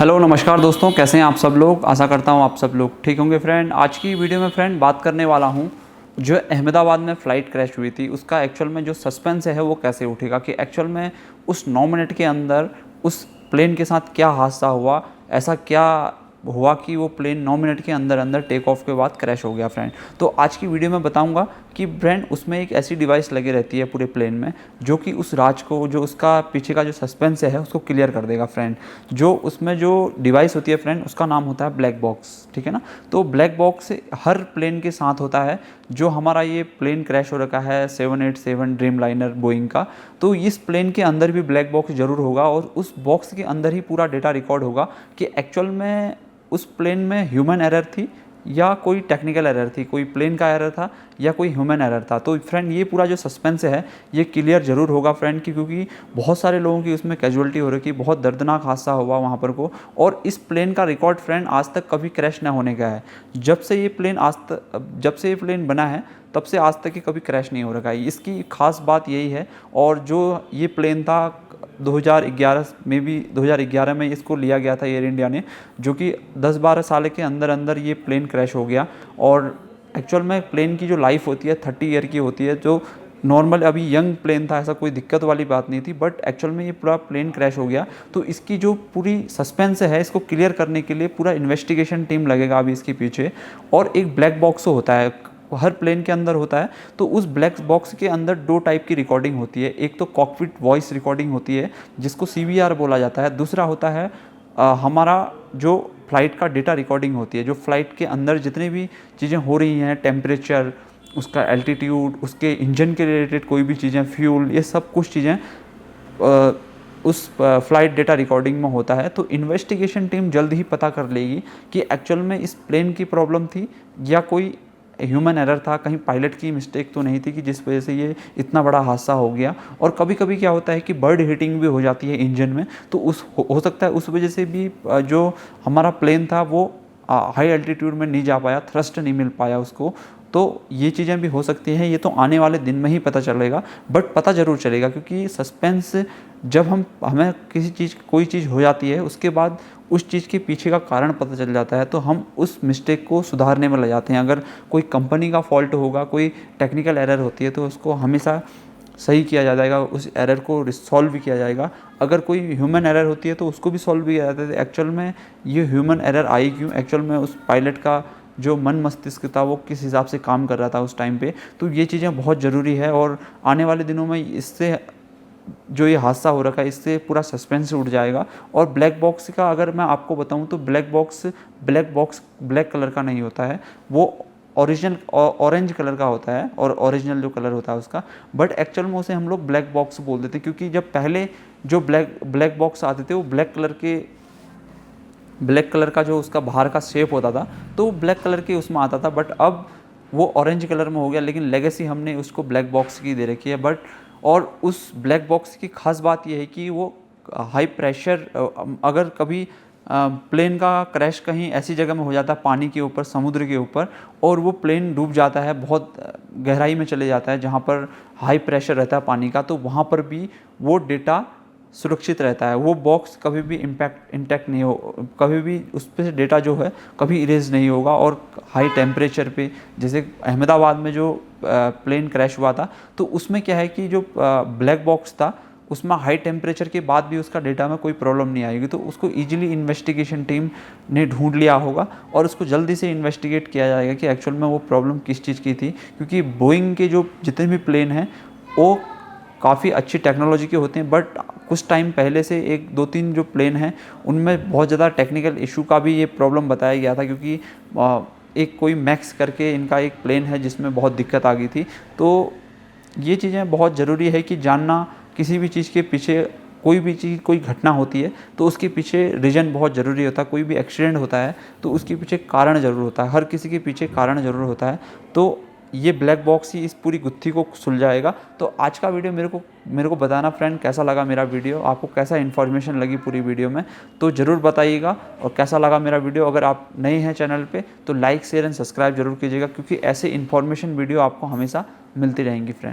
Hello नमस्कार दोस्तों, कैसे हैं आप सब लोग। आशा करता हूं आप सब लोग ठीक होंगे। फ्रेंड, आज की वीडियो में फ्रेंड बात करने वाला हूं जो अहमदाबाद में फ़्लाइट क्रैश हुई थी उसका एक्चुअल में जो सस्पेंस है वो कैसे उठेगा, कि एक्चुअल में उस 9 मिनट के अंदर उस प्लेन के साथ क्या हादसा हुआ, ऐसा क्या हुआ कि वो प्लेन 9 मिनट के अंदर अंदर टेक ऑफ के बाद क्रैश हो गया। फ्रेंड, तो आज की वीडियो में बताऊंगा कि फ्रेंड उसमें एक ऐसी डिवाइस लगी रहती है पूरे प्लेन में जो कि उस राज को, जो उसका पीछे का जो सस्पेंस है उसको क्लियर कर देगा। फ्रेंड, जो उसमें जो डिवाइस होती है फ्रेंड उसका नाम होता है ब्लैक बॉक्स, ठीक है ना। तो ब्लैक बॉक्स हर प्लेन के साथ होता है। जो हमारा ये प्लेन क्रैश हो रखा है 787 ड्रीम लाइनर बोइंग का, तो इस प्लेन के अंदर भी ब्लैक बॉक्स ज़रूर होगा और उस बॉक्स के अंदर ही पूरा डेटा रिकॉर्ड होगा कि एक्चुअल में उस प्लेन में ह्यूमन एरर थी या कोई टेक्निकल एरर थी, कोई प्लेन का एरर था या कोई ह्यूमन एरर था। तो फ्रेंड ये पूरा जो सस्पेंस है ये क्लियर ज़रूर होगा फ्रेंड की, क्योंकि बहुत सारे लोगों की उसमें कैजुअलिटी हो रही, बहुत दर्दनाक हादसा हुआ वहाँ पर को। और इस प्लेन का रिकॉर्ड फ्रेंड आज तक कभी क्रैश ना होने का है। जब से ये प्लेन बना है तब से आज तक ही कभी क्रैश नहीं हो रखा है। इसकी खास बात यही है। और जो ये प्लेन था 2011 में इसको लिया गया था एयर इंडिया ने, जो कि 10-12 साल के अंदर अंदर ये प्लेन क्रैश हो गया। और एक्चुअल में प्लेन की जो लाइफ होती है 30 ईयर की होती है। जो नॉर्मल अभी यंग प्लेन था, ऐसा कोई दिक्कत वाली बात नहीं थी, बट एक्चुअल में ये पूरा प्लेन क्रैश हो गया। तो इसकी जो पूरी सस्पेंस है इसको क्लियर करने के लिए पूरा इन्वेस्टिगेशन टीम लगेगा अभी इसके पीछे। और एक ब्लैक बॉक्स होता है, हर प्लेन के अंदर होता है। तो उस ब्लैक बॉक्स के अंदर 2 टाइप की रिकॉर्डिंग होती है। एक तो कॉकपिट वॉइस रिकॉर्डिंग होती है जिसको CVR बोला जाता है। दूसरा होता है हमारा जो फ्लाइट का डेटा रिकॉर्डिंग होती है, जो फ्लाइट के अंदर जितनी भी चीज़ें हो रही हैं, टेम्परेचर, उसका एल्टीट्यूड, उसके इंजन के रिलेटेड कोई भी चीज़ें, फ्यूल, ये सब कुछ चीज़ें उस फ्लाइट डेटा रिकॉर्डिंग में होता है। तो इन्वेस्टिगेशन टीम जल्द ही पता कर लेगी कि एक्चुअल में इस प्लेन की प्रॉब्लम थी या कोई ह्यूमन एरर था, कहीं पायलट की मिस्टेक तो नहीं थी कि जिस वजह से ये इतना बड़ा हादसा हो गया। और कभी कभी क्या होता है कि बर्ड हीटिंग भी हो जाती है इंजन में, तो हो सकता है उस वजह से भी जो हमारा प्लेन था वो हाई एल्टीट्यूड में नहीं जा पाया, थ्रस्ट नहीं मिल पाया उसको। तो ये चीज़ें भी हो सकती हैं। ये तो आने वाले दिन में ही पता चलेगा, बट पता ज़रूर चलेगा, क्योंकि सस्पेंस जब हमें कोई चीज़ हो जाती है उसके बाद उस चीज़ के पीछे का कारण पता चल जाता है, तो हम उस मिस्टेक को सुधारने में लग जाते हैं। अगर कोई कंपनी का फॉल्ट होगा, कोई टेक्निकल एरर होती है, तो उसको हमेशा सही किया जाएगा, उस एरर को सॉल्व भी किया जाएगा। अगर कोई ह्यूमन एरर होती है तो उसको भी सॉल्व भी किया जाता है। एक्चुअल में ये ह्यूमन एरर आई क्यों, एक्चुअल में उस पायलट का जो मन मस्तिष्क था वो किस हिसाब से काम कर रहा था उस टाइम पे, तो ये चीज़ें बहुत ज़रूरी है। और आने वाले दिनों में इससे जो ये हादसा हो रखा है इससे पूरा सस्पेंस उठ जाएगा। और ब्लैक बॉक्स का अगर मैं आपको बताऊं तो ब्लैक बॉक्स ब्लैक कलर का नहीं होता है, वो ओरिजिनल ऑरेंज कलर का होता है, और ओरिजिनल जो कलर होता है उसका। बट एक्चुअल में उसे हम लोग ब्लैक बॉक्स बोल देते हैं, क्योंकि जब पहले जो ब्लैक बॉक्स आते थे वो ब्लैक कलर का जो उसका बाहर का शेप होता था तो वो ब्लैक कलर के उसमें आता था। बट अब वो ऑरेंज कलर में हो गया, लेकिन लेगेसी हमने उसको ब्लैक बॉक्स की दे रखी है। बट और उस ब्लैक बॉक्स की खास बात यह है कि वो हाई प्रेशर, अगर कभी प्लेन का क्रैश कहीं ऐसी जगह में हो जाता है पानी के ऊपर, समुद्र के ऊपर, और वो प्लेन डूब जाता है, बहुत गहराई में चले जाता है जहाँ पर हाई प्रेशर रहता है पानी का, तो वहाँ पर भी वो डेटा सुरक्षित रहता है। वो बॉक्स कभी भी इंटैक्ट नहीं हो, कभी भी उस पर से डेटा जो है कभी इरेज नहीं होगा। और हाई टेम्परेचर पे, जैसे अहमदाबाद में जो प्लेन क्रैश हुआ था, तो उसमें क्या है कि जो ब्लैक बॉक्स था उसमें हाई टेम्परेचर के बाद भी उसका डेटा में कोई प्रॉब्लम नहीं आएगी। तो उसको ईजिली इन्वेस्टिगेशन टीम ने ढूंढ लिया होगा और उसको जल्दी से इन्वेस्टिगेट किया जाएगा कि एक्चुअल में वो प्रॉब्लम किस चीज़ की थी। क्योंकि बोइंग के जो जितने भी प्लेन हैं वो काफ़ी अच्छी टेक्नोलॉजी के होते हैं, बट कुछ टाइम पहले से 1-2-3 जो प्लेन हैं उनमें बहुत ज़्यादा टेक्निकल इशू का भी ये प्रॉब्लम बताया गया था। क्योंकि एक कोई मैक्स करके इनका एक प्लेन है जिसमें बहुत दिक्कत आ गई थी। तो ये चीज़ें बहुत ज़रूरी है कि जानना, किसी भी चीज़ के पीछे कोई घटना होती है तो उसके पीछे रीज़न बहुत ज़रूरी होता है। कोई भी एक्सीडेंट होता है तो उसके पीछे कारण ज़रूर होता है, हर किसी के पीछे कारण ज़रूर होता है। तो ये ब्लैक बॉक्स ही इस पूरी गुत्थी को सुलझाएगा। तो आज का वीडियो मेरे को बताना फ्रेंड कैसा लगा मेरा वीडियो, आपको कैसा इन्फॉर्मेशन लगी पूरी वीडियो में, तो ज़रूर बताइएगा। और कैसा लगा मेरा वीडियो, अगर आप नए हैं चैनल पे तो लाइक शेयर एंड सब्सक्राइब जरूर कीजिएगा, क्योंकि ऐसे इन्फॉर्मेशन वीडियो आपको हमेशा मिलती रहेंगी फ्रेंड।